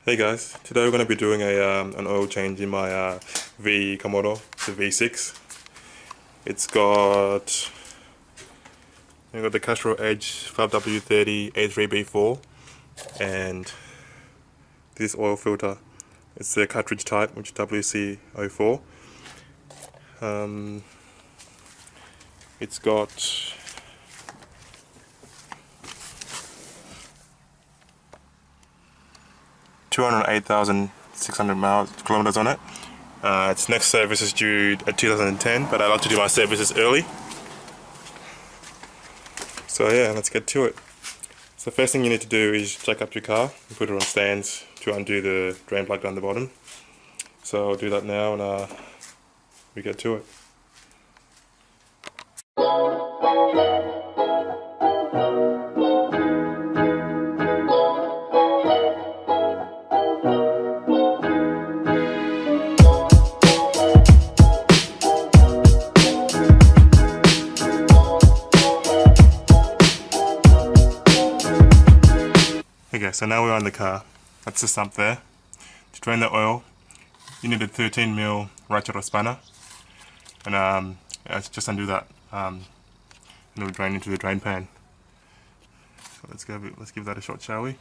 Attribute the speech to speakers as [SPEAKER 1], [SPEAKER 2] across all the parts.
[SPEAKER 1] Hey guys, today we're going to be doing an oil change in my VE Commodore, the V6. It's got the Castrol Edge 5W30 A3B4 and this oil filter. It's the Catridge type, which is WC04. It's got 208,600 kilometers on it. Its next service is due at 2010, but I like to do my services early. So yeah, let's get to it. So first thing you need to do is jack up your car and put it on stands to undo the drain plug down the bottom. So I'll do that now and we get to it. Okay, so now we're on the car. That's the sump there. To drain the oil, you need a 13mm ratchet or spanner, and just undo that, and it'll drain into the drain pan. So let's give that a shot, shall we?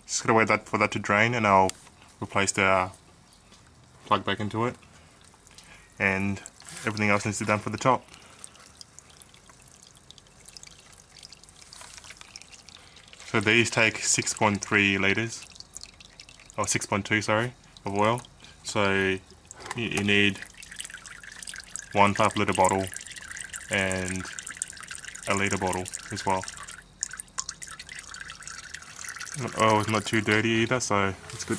[SPEAKER 1] Just gotta wait for that to drain, and I'll replace the plug back into it, and everything else needs to be done for the top. So these take 6.3 litres, or 6.2 sorry, of oil. So you need one 5-litre bottle and a litre bottle as well. Oil is not too dirty either, so it's good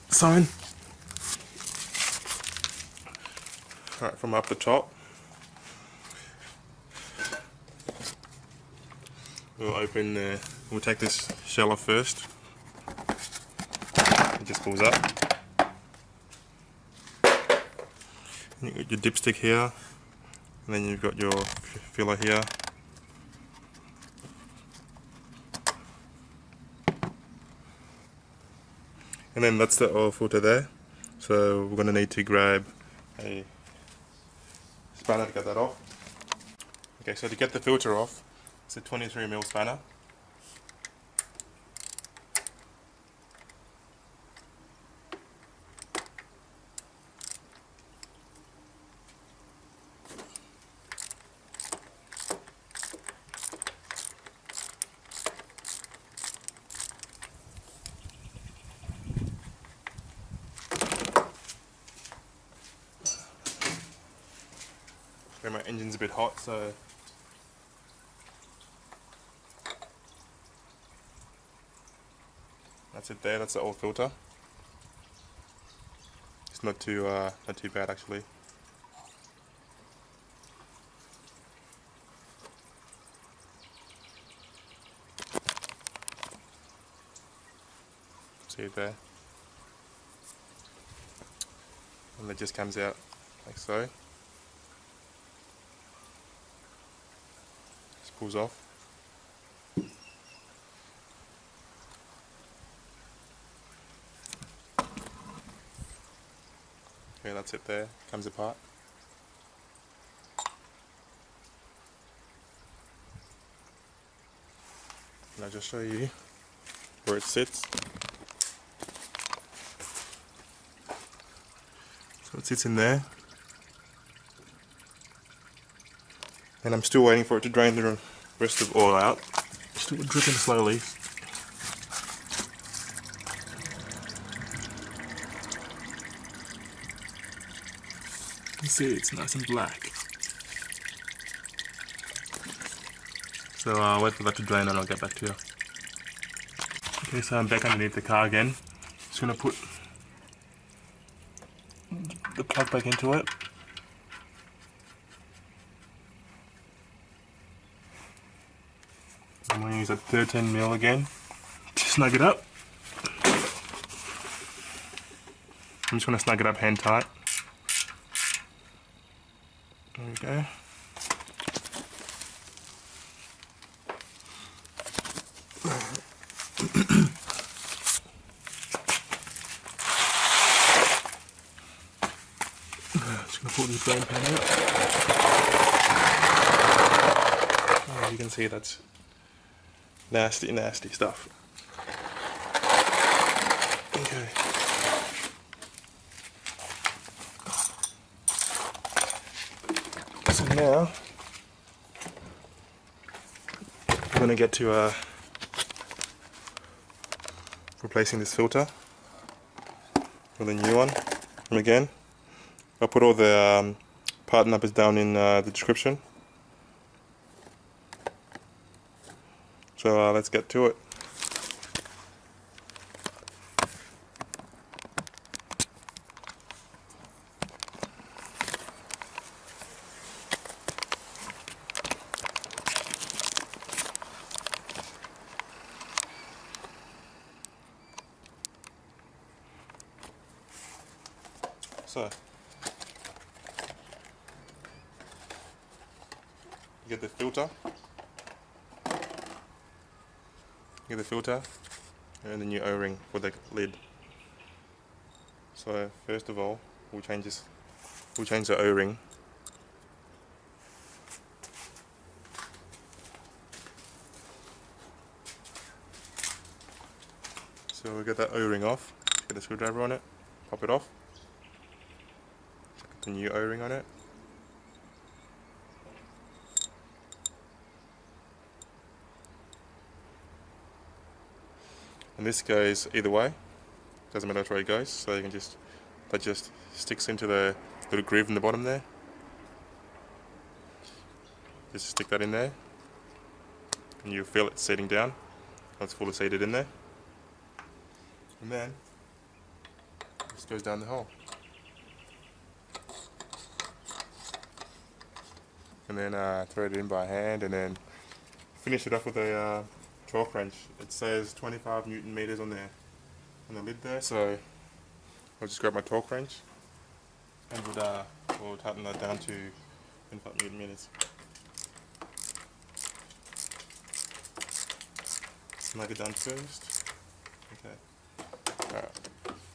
[SPEAKER 1] sign. Alright, from up the top, we'll take this shell off first. It just pulls up. And you've got your dipstick here, and then you've got your filler here. And then that's the oil filter there. So we're going to need to grab a spanner to get that off. Okay, so to get the filter off, it's a 23mm spanner. My engine's a bit hot, so that's it there. That's the oil filter. It's not too bad actually. See it there, and it just comes out like so. Pulls off. Okay, that's it there. Comes apart. And I'll just show you where it sits. So it sits in there. And I'm still waiting for it to drain the rest of the oil out. Still dripping slowly. You can see it's nice and black. So I'll wait for that to drain and I'll get back to you. Okay, so I'm back underneath the car again. Just going to put plug back into it. I'm going to use a 13mm again to snug it up. I'm just going to snug it up hand tight. There we go. Just going to pull this drain pan out. Oh, you can see that's nasty, nasty stuff. Okay. So now we're going to get to replacing this filter with a new one. And again, I'll put all the part numbers down in the description. So let's get to it. So, you get the filter, and the new O-ring for the lid. So first of all, we'll change the O-ring. So we'll get that O-ring off, get the screwdriver on it, pop it off. The new O-ring on it. And this goes either way, doesn't matter which way it goes, so you can that just sticks into the little groove in the bottom there. Just stick that in there, and you feel it seating down. It's fully seated in there. And then, this goes down the hole. And then thread it in by hand, and then finish it off with a torque wrench. It says 25 Newton meters on the lid there, so I'll just grab my torque wrench and we'll tighten that down to 25 Newton meters. Snug it down first. Okay. Alright.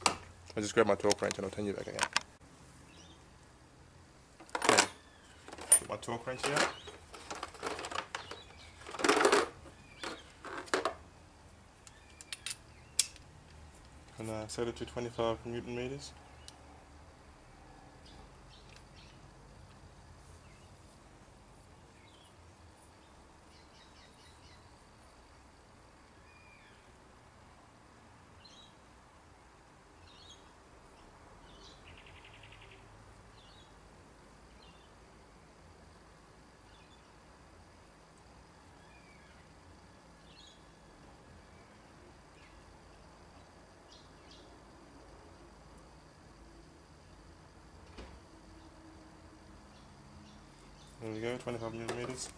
[SPEAKER 1] I'll just grab my torque wrench and I'll turn you back again. Okay. Put my torque wrench here. And set it to 25 Newton meters. There we go, 25 Newton meters.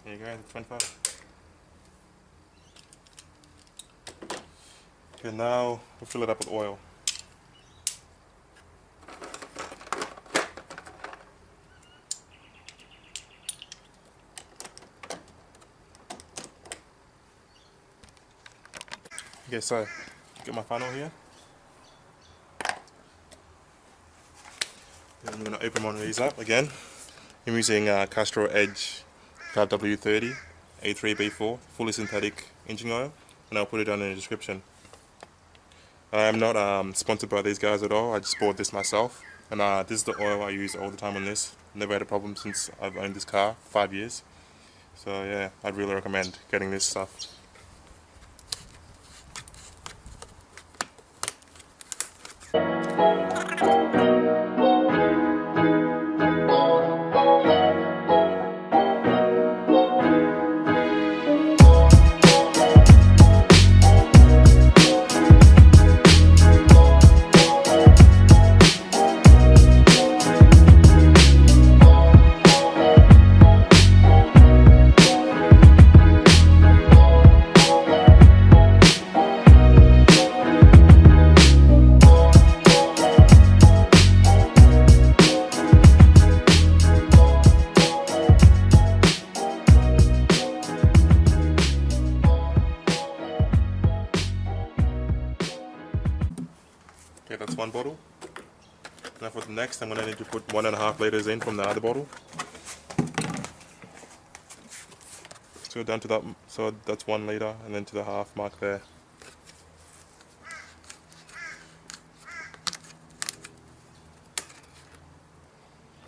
[SPEAKER 1] There you go, 25. Okay, now we'll fill it up with oil. Okay, so get my funnel here. And I'm going to open one of these up again. I'm using Castrol Edge 5W30 A3B4 fully synthetic engine oil, and I'll put it down in the description. I am not sponsored by these guys at all. I just bought this myself, and this is the oil I use all the time on this. Never had a problem since I've owned this car, 5 years. So yeah, I'd really recommend getting this stuff. Okay, that's one bottle. Now for the next, I'm going to need to put 1.5 liters in from the other bottle. So down to that, so that's 1 liter, and then to the half mark there.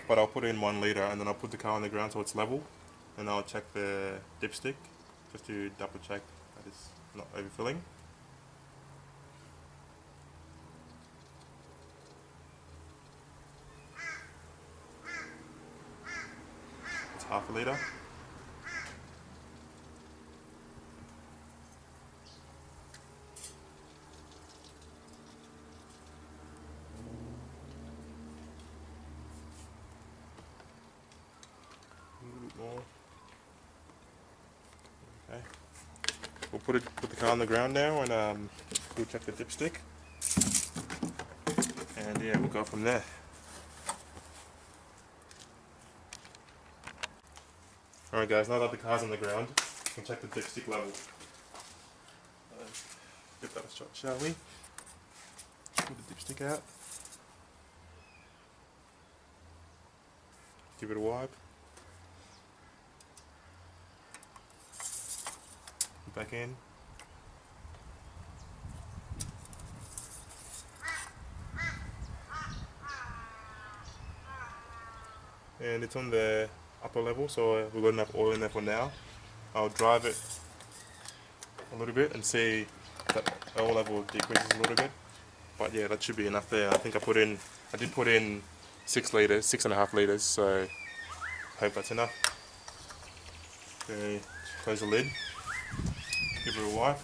[SPEAKER 1] But I'll put in 1 liter, and then I'll put the car on the ground so it's level, and I'll check the dipstick just to double check that it's not overfilling. It's half a liter. A little bit more. Okay. We'll put the car on the ground now, and we'll check the dipstick. And yeah, we'll go from there. Alright guys, now that the car's on the ground, we can check the dipstick level. Give that a shot, shall we? Pull the dipstick out. Give it a wipe. Back in. And it's on the upper level, so we've got enough oil in there for now. I'll drive it a little bit and see that oil level decreases a little bit. But yeah, that should be enough there. I think I did put in 6 liters, 6.5 liters, so I hope that's enough. Okay, close the lid, give it a wipe,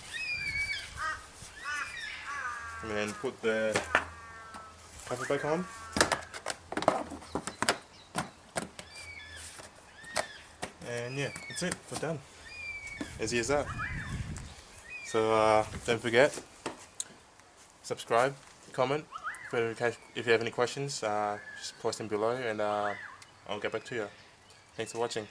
[SPEAKER 1] and then put the cover back on. And yeah, that's it, we're done. Easy as that. So don't forget, subscribe, comment. If you have any questions, just post them below, and I'll get back to you. Thanks for watching.